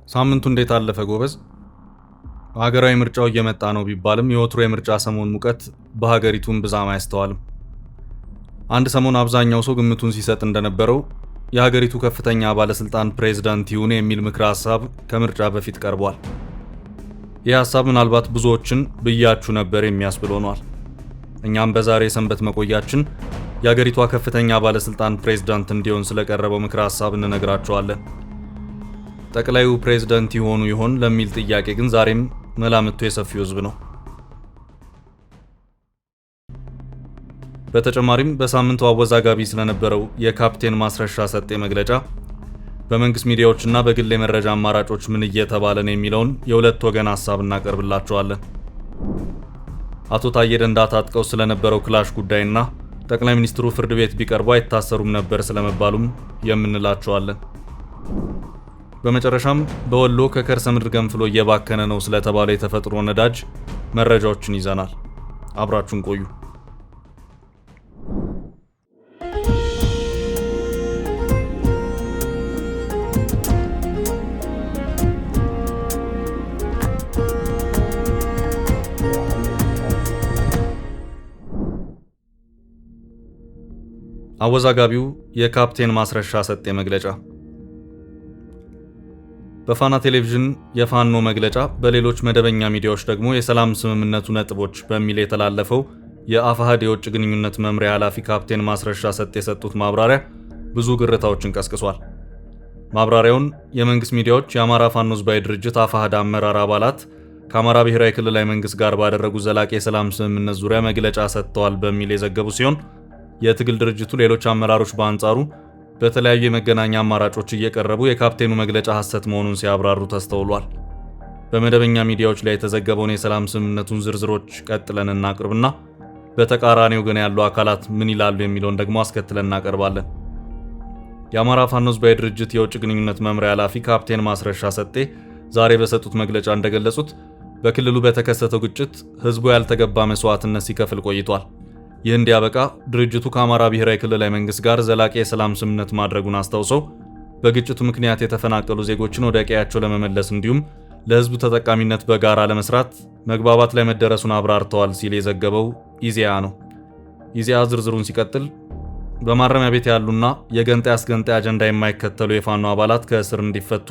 ሳምንቱ እንዴት አለፈ ጎበዝ? ሀገራዊ ምርጫው እየመጣ ነው ቢባልም የወትሮ የምርጫ ሰሞን ሙቀት በሀገሪቱም ብዛም አያስተዋልም። አንድ ሰሞን አብዛኛው ሰው ግምቱን ሲሰጥ እንደነበረው የሀገሪቱ ከፍተኛ ባለስልጣን ፕሬዝዳንት ይሁን የሚል ምክረ ሐሳብ ከምርጫ በፊት ቀርቧል። ይህ ሐሳብ ምናልባት ብዙዎችን ብያችሁ ነበር የሚያስብል ሆኗል። እኛም በዛሬ የሰንበት መቆያችን የሀገሪቷ ከፍተኛ ባለስልጣን ፕሬዝዳንት እንዲሆን ስለቀረበው ምክረ ሐሳብ እንነግራችኋለን። ጠቅላዩ ፕሬዝዳንት ይሆኑ ይሆን ለሚል ጥያቄ ግን ዛሬም መላምቱ የሰፊው ህዝብ ነው። በተጨማሪም በሳምንቱ አወዛጋቢ ስለነበረው የካፕቴን ማስረሻ ሰጤ መግለጫ በመንግስት ሚዲያዎችና በግል የመረጃ አማራጮች ምን እየተባለ ነው የሚለውን የሁለት ወገን ሐሳብ እናቀርብላችኋለን። አቶ ታዬ ደንዳ ታጥቀው ስለነበረው ክላሽ ጉዳይና ጠቅላይ ሚኒስትሩ ፍርድ ቤት ቢቀርቡ አይታሰሩም ነበር ስለመባሉም የምንላችኋለን። በመጨረሻም በወሎ ከከርሰ ምድር ገንፍሎ እየባከነ ነው ስለተባለው የተፈጥሮ ነዳጅ መረጃዎችን ይዘናል። አብራችሁን ቆዩ። አወዛጋቢው የካፕቴን ማስረሻ ሰጤ መግለጫ። በፋና ቴሌቪዥን የፋኖ መግለጫ፣ በሌሎች መደበኛ ሚዲያዎች ደግሞ የሰላም ስምምነቱ ነጥቦች በሚል የተላለፈው የአፋሕድ የውጭ ግንኙነት መምሪያ ኃላፊ ካፕቴን ማስረሻ ሰጤ የሰጡት ማብራሪያ ብዙ ግርታዎችን ቀስቅሷል። ማብራሪያውን የመንግስት ሚዲያዎች የአማራ ፋኖ ሕዝባዊ ድርጅት አፋሕድ አመራር አባላት ከአማራ ብሔራዊ ክልላዊ መንግስት ጋር ባደረጉ ዘላቂ የሰላም ስምምነት ዙሪያ መግለጫ ሰጥተዋል በሚል የዘገቡ ሲሆን የትግል ድርጅቱ ሌሎች አመራሮች በአንጻሩ በተለያዩ የመገናኛ አማራጮች እየቀረቡ የካፕቴኑ መግለጫ ሐሰት መሆኑን ሲያብራሩ ተስተውሏል። በመደበኛ ሚዲያዎች ላይ የተዘገበውን የሰላም ስምምነቱን ዝርዝሮች ቀጥለን እናቅርብና በተቃራኒው ግን ያሉ አካላት ምን ይላሉ የሚለውን ደግሞ አስከትለን እናቀርባለን። የአማራ ፋኖ ሕዝባዊ ድርጅት የውጭ ግንኙነት መምሪያ ኃላፊ ካፕቴን ማስረሻ ሰጤ ዛሬ በሰጡት መግለጫ እንደገለጹት በክልሉ በተከሰተው ግጭት ህዝቡ ያልተገባ መስዋዕትነት ሲከፍል ቆይቷል። ይህ እንዲያበቃ ድርጅቱ ከአማራ ብሔራዊ ክልላዊ መንግስት ጋር ዘላቂ የሰላም ስምምነት ማድረጉን አስታውሰው በግጭቱ ምክንያት የተፈናቀሉ ዜጎችን ወደ ቀያቸው ለመመለስ እንዲሁም ለህዝቡ ተጠቃሚነት በጋራ ለመስራት መግባባት ላይ መደረሱን አብራርተዋል ሲል የዘገበው ኢዜአ ነው። ኢዜአ ዝርዝሩን ሲቀጥል በማረሚያ ቤት ያሉና የገንጣይ አስገንጣይ አጀንዳ የማይከተሉ የፋኖ አባላት ከእስር እንዲፈቱ፣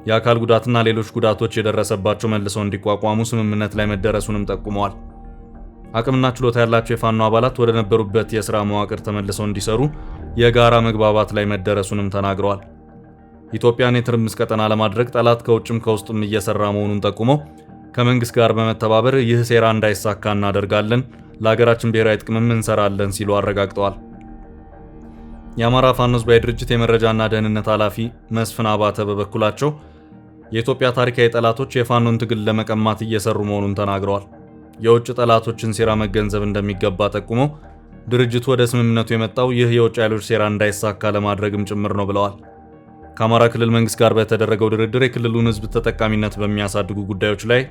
የአካል ጉዳትና ሌሎች ጉዳቶች የደረሰባቸው መልሰው እንዲቋቋሙ ስምምነት ላይ መደረሱንም ጠቁመዋል። አቅምና ችሎታ ያላቸው የፋኖ አባላት ወደ ነበሩበት የሥራ መዋቅር ተመልሰው እንዲሰሩ የጋራ መግባባት ላይ መደረሱንም ተናግረዋል። ኢትዮጵያን የትርምስ ቀጠና ለማድረግ ጠላት ከውጭም ከውስጥም እየሰራ መሆኑን ጠቁመው ከመንግስት ጋር በመተባበር ይህ ሴራ እንዳይሳካ እናደርጋለን፣ ለሀገራችን ብሔራዊ ጥቅምም እንሰራለን ሲሉ አረጋግጠዋል። የአማራ ፋኖ ሕዝባዊ ድርጅት የመረጃና ደህንነት ኃላፊ መስፍን አባተ በበኩላቸው የኢትዮጵያ ታሪካዊ ጠላቶች የፋኖን ትግል ለመቀማት እየሰሩ መሆኑን ተናግረዋል። የውጭ ጠላቶችን ሴራ መገንዘብ እንደሚገባ ጠቁመው ድርጅቱ ወደ ስምምነቱ የመጣው ይህ የውጭ ኃይሎች ሴራ እንዳይሳካ ለማድረግም ጭምር ነው ብለዋል። ከአማራ ክልል መንግስት ጋር በተደረገው ድርድር የክልሉን ህዝብ ተጠቃሚነት በሚያሳድጉ ጉዳዮች ላይ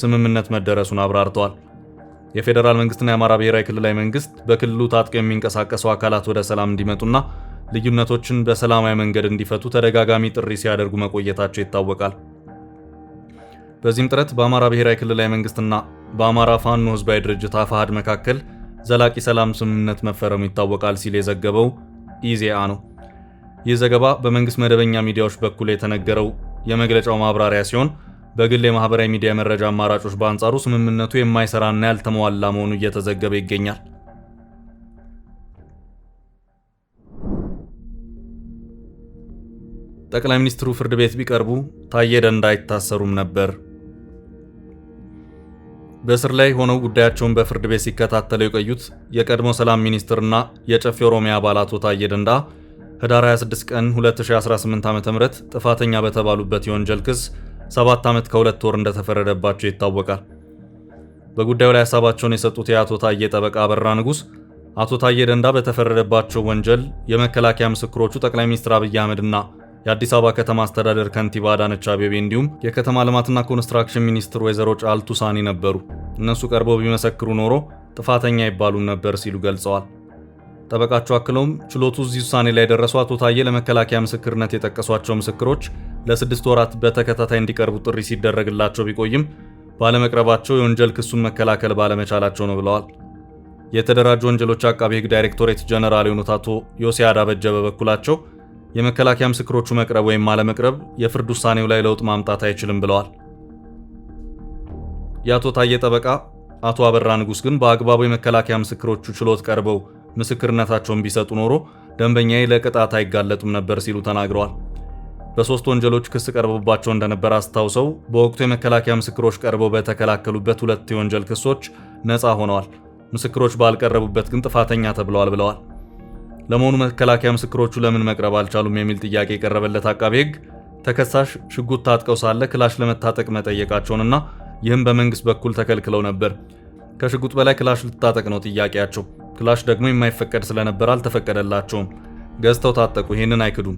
ስምምነት መደረሱን አብራርተዋል። የፌዴራል መንግስትና የአማራ ብሔራዊ ክልላዊ መንግስት በክልሉ ታጥቀው የሚንቀሳቀሱ አካላት ወደ ሰላም እንዲመጡና ልዩነቶችን በሰላማዊ መንገድ እንዲፈቱ ተደጋጋሚ ጥሪ ሲያደርጉ መቆየታቸው ይታወቃል። በዚህም ጥረት በአማራ ብሔራዊ ክልላዊ መንግስትና በአማራ ፋኖ ሕዝባዊ ድርጅት አፋሕድ መካከል ዘላቂ ሰላም ስምምነት መፈረሙ ይታወቃል ሲል የዘገበው ኢዜአ ነው። ይህ ዘገባ በመንግስት መደበኛ ሚዲያዎች በኩል የተነገረው የመግለጫው ማብራሪያ ሲሆን በግል የማህበራዊ ሚዲያ መረጃ አማራጮች በአንጻሩ ስምምነቱ የማይሰራና ያልተሟላ መሆኑ እየተዘገበ ይገኛል። ጠቅላይ ሚኒስትሩ ፍርድ ቤት ቢቀርቡ ታዬ ደንዳ አይታሰሩም ነበር። በእስር ላይ ሆነው ጉዳያቸውን በፍርድ ቤት ሲከታተሉ የቆዩት የቀድሞ ሰላም ሚኒስትርና የጨፌ ኦሮሚያ አባላት ታዬ ደንዳ ህዳር 26 ቀን 2018 ዓ.ም ጥፋተኛ በተባሉበት የወንጀል ክስ 7 ዓመት ከ2 ወር እንደተፈረደባቸው ይታወቃል። በጉዳዩ ላይ ሐሳባቸውን የሰጡት የአቶ ታዬ ጠበቃ አበራ ንጉስ አቶ ታዬ ደንዳ በተፈረደባቸው ወንጀል የመከላከያ ምስክሮቹ ጠቅላይ ሚኒስትር አብይ አህመድና የአዲስ አበባ ከተማ አስተዳደር ከንቲባ አዳነች አቤቤ እንዲሁም የከተማ ልማትና ኮንስትራክሽን ሚኒስትር ወይዘሮ ጫልቱ ሳኒ ነበሩ። እነሱ ቀርበው ቢመሰክሩ ኖሮ ጥፋተኛ ይባሉ ነበር ሲሉ ገልጸዋል። ጠበቃቸው አክለውም ችሎቱ እዚህ ውሳኔ ላይ የደረሱ አቶ ታዬ ለመከላከያ ምስክርነት የጠቀሷቸው ምስክሮች ለ6 ወራት በተከታታይ እንዲቀርቡ ጥሪ ሲደረግላቸው ቢቆይም ባለመቅረባቸው የወንጀል ክሱን መከላከል ባለመቻላቸው ነው ብለዋል። የተደራጁ ወንጀሎች አቃቤ ሕግ ዳይሬክቶሬት ጀነራል የሆኑት አቶ ዮሴያዳ በጀ በበኩላቸው የመከላከያ ምስክሮቹ መቅረብ ወይም አለመቅረብ የፍርድ ውሳኔው ላይ ለውጥ ማምጣት አይችልም ብለዋል። የአቶ ታዬ ጠበቃ አቶ አበራ ንጉስ ግን በአግባቡ የመከላከያ ምስክሮቹ ችሎት ቀርበው ምስክርነታቸውን ቢሰጡ ኖሮ ደንበኛዬ ለቅጣት አይጋለጡም ነበር ሲሉ ተናግረዋል። በ3 ወንጀሎች ክስ ቀርቦባቸው እንደነበር አስታውሰው በወቅቱ የመከላከያ ምስክሮች ቀርበው በተከላከሉበት 2 የወንጀል ክሶች ነፃ ሆነዋል። ምስክሮች ባልቀረቡበት ግን ጥፋተኛ ተብለዋል ብለዋል። ለመሆኑ መከላከያ ምስክሮቹ ለምን መቅረብ አልቻሉም የሚል ጥያቄ የቀረበለት አቃቤ ሕግ ተከሳሽ ሽጉጥ ታጥቀው ሳለ ክላሽ ለመታጠቅ መጠየቃቸውንና ይህም በመንግስት በኩል ተከልክለው ነበር። ከሽጉጥ በላይ ክላሽ ልታጠቅ ነው ጥያቄያቸው። ክላሽ ደግሞ የማይፈቀድ ስለነበር አልተፈቀደላቸውም። ገዝተው ታጠቁ፣ ይሄንን አይክዱም።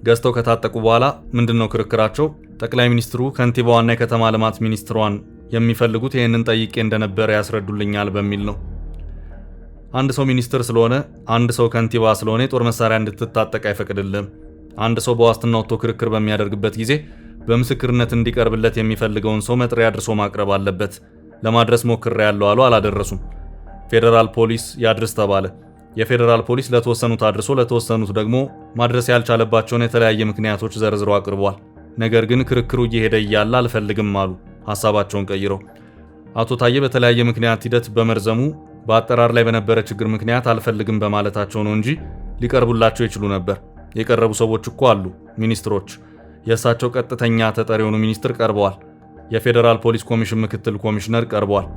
ገዝተው ከታጠቁ በኋላ ምንድነው ክርክራቸው? ጠቅላይ ሚኒስትሩ ከንቲባዋና የከተማ ልማት ሚኒስትሯን የሚፈልጉት ይሄንን ጠይቄ እንደነበረ ያስረዱልኛል በሚል ነው። አንድ ሰው ሚኒስትር ስለሆነ፣ አንድ ሰው ከንቲባ ስለሆነ የጦር መሳሪያ እንድትታጠቅ አይፈቅድልም። አንድ ሰው በዋስትና ወጥቶ ክርክር በሚያደርግበት ጊዜ በምስክርነት እንዲቀርብለት የሚፈልገውን ሰው መጥሪያ አድርሶ ማቅረብ አለበት። ለማድረስ ሞክሬያለሁ አሉ፣ አላደረሱም። ፌደራል ፖሊስ ያድርስ ተባለ። የፌደራል ፖሊስ ለተወሰኑት አድርሶ ለተወሰኑት ደግሞ ማድረስ ያልቻለባቸውን የተለያየ ምክንያቶች ዘርዝሮ አቅርቧል። ነገር ግን ክርክሩ እየሄደ እያለ አልፈልግም አሉ ሐሳባቸውን ቀይረው። አቶ ታዬ በተለያየ ምክንያት ሂደት በመርዘሙ በአጠራር ላይ በነበረ ችግር ምክንያት አልፈልግም በማለታቸው ነው እንጂ ሊቀርቡላቸው ይችሉ ነበር። የቀረቡ ሰዎች እኮ አሉ፣ ሚኒስትሮች። የእሳቸው ቀጥተኛ ተጠሪ የሆኑ ሚኒስትር ቀርበዋል። የፌደራል ፖሊስ ኮሚሽን ምክትል ኮሚሽነር ቀርበዋል።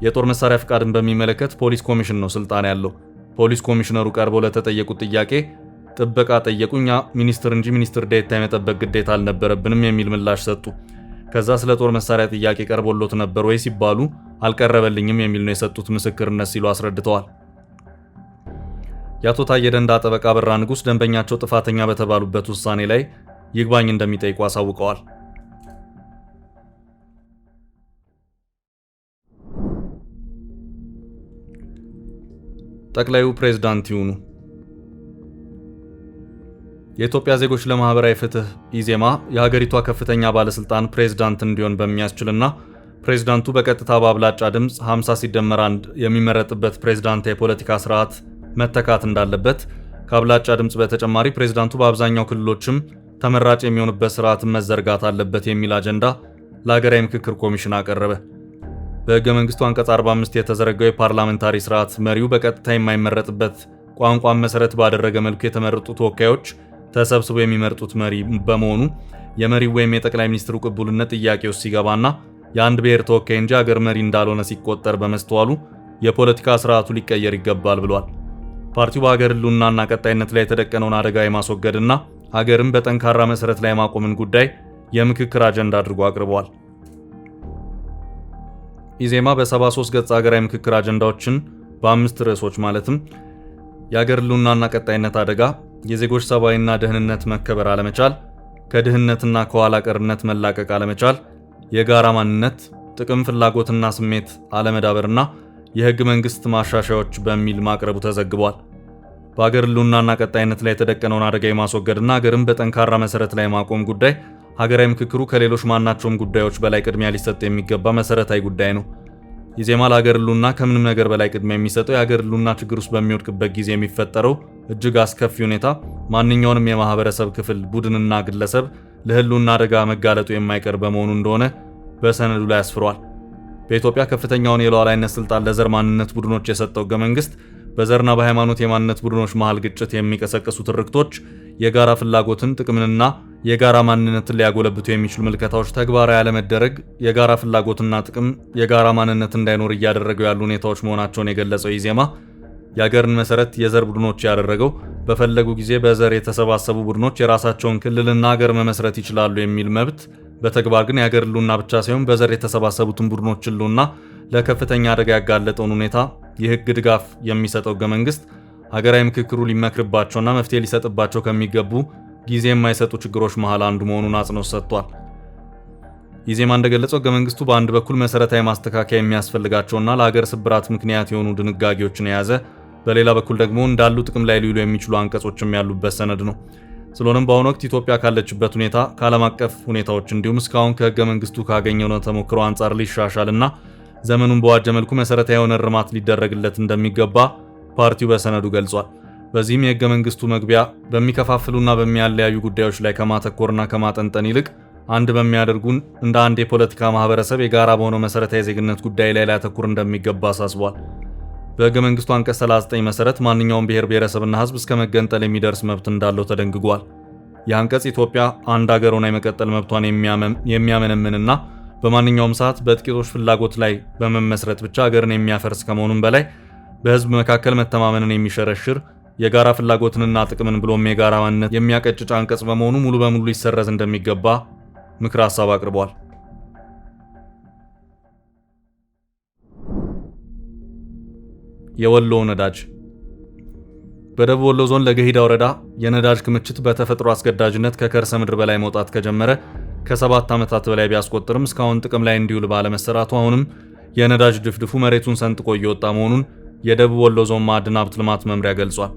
የጦር መሳሪያ ፍቃድን በሚመለከት ፖሊስ ኮሚሽን ነው ስልጣን ያለው። ፖሊስ ኮሚሽነሩ ቀርበው ለተጠየቁት ጥያቄ ጥበቃ ጠየቁኛ ሚኒስትር እንጂ ሚኒስትር ዴኤታ የመጠበቅ ግዴታ አልነበረብንም የሚል ምላሽ ሰጡ። ከዛ ስለ ጦር መሳሪያ ጥያቄ ቀርቦሎት ነበር ወይ ሲባሉ አልቀረበልኝም የሚል ነው የሰጡት ምስክርነት ሲሉ አስረድተዋል። የአቶ ታዬ ደንዳ ጠበቃ አበራ ንጉስ ደንበኛቸው ጥፋተኛ በተባሉበት ውሳኔ ላይ ይግባኝ እንደሚጠይቁ አሳውቀዋል። ጠቅላዩ ፕሬዝዳንት ይሁኑ። የኢትዮጵያ ዜጎች ለማህበራዊ ፍትህ ኢዜማ የሀገሪቷ ከፍተኛ ባለስልጣን ፕሬዝዳንት እንዲሆን በሚያስችልና ፕሬዝዳንቱ በቀጥታ በአብላጫ ድምፅ 50 ሲደመር 1 የሚመረጥበት ፕሬዝዳንት የፖለቲካ ስርዓት መተካት እንዳለበት፣ ከአብላጫ ድምፅ በተጨማሪ ፕሬዝዳንቱ በአብዛኛው ክልሎችም ተመራጭ የሚሆንበት ስርዓትን መዘርጋት አለበት የሚል አጀንዳ ለሀገራዊ ምክክር ኮሚሽን አቀረበ። በሕገ መንግስቱ አንቀጽ 45 የተዘረጋው የፓርላሜንታሪ ስርዓት መሪው በቀጥታ የማይመረጥበት ቋንቋን መሰረት ባደረገ መልኩ የተመረጡ ተወካዮች ተሰብስበው የሚመርጡት መሪ በመሆኑ የመሪው ወይም የጠቅላይ ሚኒስትሩ ቅቡልነት ጥያቄ ውስጥ ሲገባና የአንድ ብሔር ተወካይ እንጂ ሀገር መሪ እንዳልሆነ ሲቆጠር በመስተዋሉ የፖለቲካ ስርዓቱ ሊቀየር ይገባል ብሏል። ፓርቲው በሀገር ህልውናና ቀጣይነት ላይ የተደቀነውን አደጋ የማስወገድና ሀገርን በጠንካራ መሰረት ላይ ማቆምን ጉዳይ የምክክር አጀንዳ አድርጎ አቅርበዋል። ኢዜማ በ73 ገጽ ሀገራዊ ምክክር አጀንዳዎችን በ5 ርዕሶች ማለትም የሀገር ህልውናና ቀጣይነት አደጋ፣ የዜጎች ሰብአዊና ደህንነት መከበር አለመቻል፣ ከድህነትና ከኋላ ቀርነት መላቀቅ አለመቻል፣ የጋራ ማንነት፣ ጥቅም ፍላጎትና ስሜት አለመዳበርና የህግ መንግስት ማሻሻያዎች በሚል ማቅረቡ ተዘግቧል። በሀገር ህልውናና ቀጣይነት ላይ የተደቀነውን አደጋ የማስወገድና ሀገርን በጠንካራ መሰረት ላይ ማቆም ጉዳይ ሀገራዊ ምክክሩ ከሌሎች ማናቸውም ጉዳዮች በላይ ቅድሚያ ሊሰጥ የሚገባ መሰረታዊ ጉዳይ ነው። ኢዜማ ለሀገር ህልውና ከምንም ነገር በላይ ቅድሚያ የሚሰጠው የሀገር ህልውና ችግር ውስጥ በሚወድቅበት ጊዜ የሚፈጠረው እጅግ አስከፊ ሁኔታ ማንኛውንም የማህበረሰብ ክፍል፣ ቡድንና ግለሰብ ለህልውና አደጋ መጋለጡ የማይቀር በመሆኑ እንደሆነ በሰነዱ ላይ አስፍሯል። በኢትዮጵያ ከፍተኛውን የሉዓላዊነት ስልጣን ለዘር ማንነት ቡድኖች የሰጠው ህገ መንግስት በዘርና በሃይማኖት የማንነት ቡድኖች መሃል ግጭት የሚቀሰቅሱ ትርክቶች የጋራ ፍላጎትን፣ ጥቅምንና የጋራ ማንነትን ሊያጎለብቱ የሚችሉ ምልከታዎች ተግባራዊ ያለመደረግ የጋራ ፍላጎትና ጥቅም የጋራ ማንነት እንዳይኖር እያደረገው ያሉ ሁኔታዎች መሆናቸውን የገለጸው ኢዜማ የሀገርን መሰረት የዘር ቡድኖች ያደረገው በፈለጉ ጊዜ በዘር የተሰባሰቡ ቡድኖች የራሳቸውን ክልልና ሀገር መመስረት ይችላሉ የሚል መብት በተግባር ግን የሀገር ህልውና ብቻ ሳይሆን በዘር የተሰባሰቡትን ቡድኖች ህልውና ለከፍተኛ አደጋ ያጋለጠውን ሁኔታ የህግ ድጋፍ የሚሰጠው ህገ መንግስት ሀገራዊ ምክክሩ ሊመክርባቸውና መፍትሄ ሊሰጥባቸው ከሚገቡ ጊዜ የማይሰጡ ችግሮች መሃል አንዱ መሆኑን አጽንኦት ሰጥቷል። ኢዜማ እንደገለጸው ህገ መንግስቱ በአንድ በኩል መሰረታዊ ማስተካከያ የሚያስፈልጋቸውና ለሀገር ስብራት ምክንያት የሆኑ ድንጋጌዎችን የያዘ በሌላ በኩል ደግሞ እንዳሉ ጥቅም ላይ ሊውሉ የሚችሉ አንቀጾችም ያሉበት ሰነድ ነው። ስለሆነም በአሁኑ ወቅት ኢትዮጵያ ካለችበት ሁኔታ ከዓለም አቀፍ ሁኔታዎች እንዲሁም እስካሁን ከህገ መንግስቱ ካገኘው ተሞክሮ አንጻር ሊሻሻልና ዘመኑን በዋጀ መልኩ መሰረታዊ የሆነ እርማት ሊደረግለት እንደሚገባ ፓርቲው በሰነዱ ገልጿል። በዚህም የህገ መንግስቱ መግቢያ በሚከፋፍሉና በሚያለያዩ ጉዳዮች ላይ ከማተኮርና ከማጠንጠን ይልቅ አንድ በሚያደርጉን እንደ አንድ የፖለቲካ ማህበረሰብ የጋራ በሆነው መሰረታዊ ዜግነት ጉዳይ ላይ ሊያተኩር እንደሚገባ አሳስቧል። በህገ መንግስቱ አንቀጽ 39 መሰረት ማንኛውም ብሔር ብሔረሰብና ህዝብ እስከ መገንጠል የሚደርስ መብት እንዳለው ተደንግጓል። ይህ አንቀጽ ኢትዮጵያ አንድ ሀገር ሆና የመቀጠል መብቷን የሚያመነምንና በማንኛውም ሰዓት በጥቂቶች ፍላጎት ላይ በመመስረት ብቻ ሀገርን የሚያፈርስ ከመሆኑም በላይ በህዝብ መካከል መተማመንን የሚሸረሽር የጋራ ፍላጎትንና ጥቅምን ብሎም የጋራ ማንነት የሚያቀጭጭ አንቀጽ በመሆኑ ሙሉ በሙሉ ሊሰረዝ እንደሚገባ ምክር ሐሳብ አቅርቧል። የወሎ ነዳጅ። በደቡብ ወሎ ዞን ለገሂዳ ወረዳ የነዳጅ ክምችት በተፈጥሮ አስገዳጅነት ከከርሰ ምድር በላይ መውጣት ከጀመረ ከ7 ዓመታት በላይ ቢያስቆጥርም እስካሁን ጥቅም ላይ እንዲውል ባለመሰራቱ አሁንም የነዳጅ ድፍድፉ መሬቱን ሰንጥቆ እየወጣ መሆኑን የደቡብ ወሎ ዞን ማዕድን ሀብት ልማት መምሪያ ገልጿል።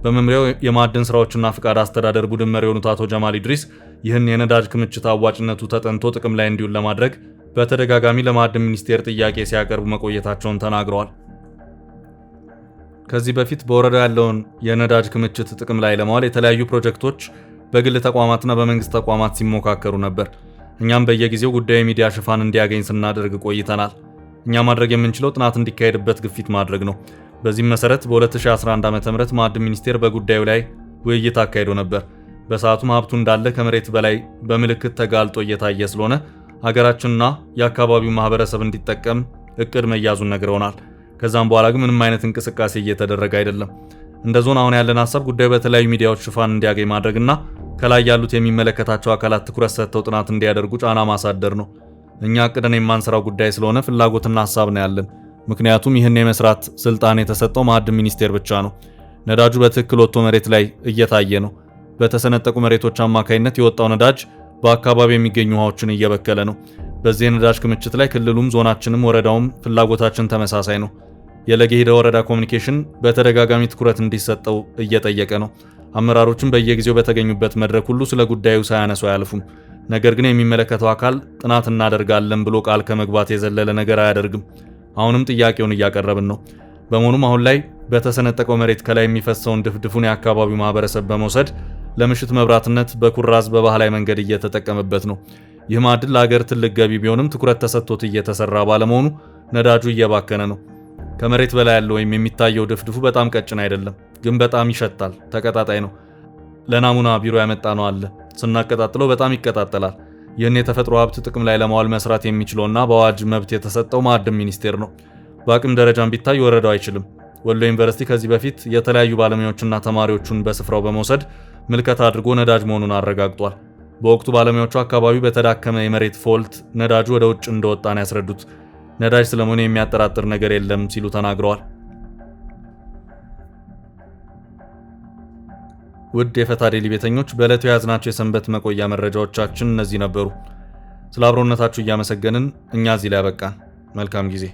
በመምሪያው የማዕድን ስራዎችና ፍቃድ አስተዳደር ቡድን መሪ የሆኑት አቶ ጀማል ኢድሪስ ይህን የነዳጅ ክምችት አዋጭነቱ ተጠንቶ ጥቅም ላይ እንዲውል ለማድረግ በተደጋጋሚ ለማዕድን ሚኒስቴር ጥያቄ ሲያቀርቡ መቆየታቸውን ተናግረዋል። ከዚህ በፊት በወረዳው ያለውን የነዳጅ ክምችት ጥቅም ላይ ለማዋል የተለያዩ ፕሮጀክቶች በግል ተቋማትና በመንግስት ተቋማት ሲሞካከሩ ነበር። እኛም በየጊዜው ጉዳዩ የሚዲያ ሽፋን እንዲያገኝ ስናደርግ ቆይተናል። እኛ ማድረግ የምንችለው ጥናት እንዲካሄድበት ግፊት ማድረግ ነው። በዚህም መሰረት በ2011 ዓ.ም ማዕድን ሚኒስቴር በጉዳዩ ላይ ውይይት አካሂዶ ነበር። በሰዓቱም ሀብቱ እንዳለ ከመሬት በላይ በምልክት ተጋልጦ እየታየ ስለሆነ ሀገራችንና የአካባቢው ማህበረሰብ እንዲጠቀም እቅድ መያዙን ነግረውናል። ከዛም በኋላ ግን ምንም አይነት እንቅስቃሴ እየተደረገ አይደለም። እንደ ዞን አሁን ያለን ሀሳብ ጉዳዩ በተለያዩ ሚዲያዎች ሽፋን እንዲያገኝ ማድረግና ከላይ ያሉት የሚመለከታቸው አካላት ትኩረት ሰጥተው ጥናት እንዲያደርጉ ጫና ማሳደር ነው። እኛ አቅደን የማንሰራው ጉዳይ ስለሆነ ፍላጎትና ሀሳብ ነው ያለን። ምክንያቱም ይህን የመስራት ስልጣን የተሰጠው ማዕድን ሚኒስቴር ብቻ ነው። ነዳጁ በትክክል ወጥቶ መሬት ላይ እየታየ ነው። በተሰነጠቁ መሬቶች አማካይነት የወጣው ነዳጅ በአካባቢው የሚገኙ ውሃዎችን እየበከለ ነው። በዚህ የነዳጅ ክምችት ላይ ክልሉም ዞናችንም ወረዳውም ፍላጎታችን ተመሳሳይ ነው። የለገሂዳ ወረዳ ኮሚኒኬሽን በተደጋጋሚ ትኩረት እንዲሰጠው እየጠየቀ ነው። አመራሮችም በየጊዜው በተገኙበት መድረክ ሁሉ ስለ ጉዳዩ ሳያነሱ አያልፉም። ነገር ግን የሚመለከተው አካል ጥናት እናደርጋለን ብሎ ቃል ከመግባት የዘለለ ነገር አያደርግም። አሁንም ጥያቄውን እያቀረብን ነው። በመሆኑም አሁን ላይ በተሰነጠቀው መሬት ከላይ የሚፈሰውን ድፍድፉን የአካባቢው ማህበረሰብ በመውሰድ ለምሽት መብራትነት በኩራዝ በባህላዊ መንገድ እየተጠቀመበት ነው። ይህ ማዕድን ለሀገር ትልቅ ገቢ ቢሆንም ትኩረት ተሰጥቶት እየተሰራ ባለመሆኑ ነዳጁ እየባከነ ነው። ከመሬት በላይ ያለው ወይም የሚታየው ድፍድፉ በጣም ቀጭን አይደለም፣ ግን በጣም ይሸታል። ተቀጣጣይ ነው። ለናሙና ቢሮ ያመጣ ነው አለ። ስናቀጣጥለው በጣም ይቀጣጠላል። ይህን የተፈጥሮ ሀብት ጥቅም ላይ ለማዋል መስራት የሚችለውና በአዋጅ መብት የተሰጠው ማዕድን ሚኒስቴር ነው። በአቅም ደረጃም ቢታይ ወረዳው አይችልም። ወሎ ዩኒቨርሲቲ ከዚህ በፊት የተለያዩ ባለሙያዎችና ተማሪዎቹን በስፍራው በመውሰድ ምልከታ አድርጎ ነዳጅ መሆኑን አረጋግጧል። በወቅቱ ባለሙያዎቹ አካባቢው በተዳከመ የመሬት ፎልት ነዳጁ ወደ ውጭ እንደወጣ ነው ያስረዱት። ነዳጅ ስለመሆኑ የሚያጠራጥር ነገር የለም ሲሉ ተናግረዋል። ውድ የፈታ ዴሊ ቤተኞች በዕለቱ የያዝናቸው የሰንበት መቆያ መረጃዎቻችን እነዚህ ነበሩ። ስለ አብሮነታችሁ እያመሰገንን እኛ እዚህ ላይ ያበቃን። መልካም ጊዜ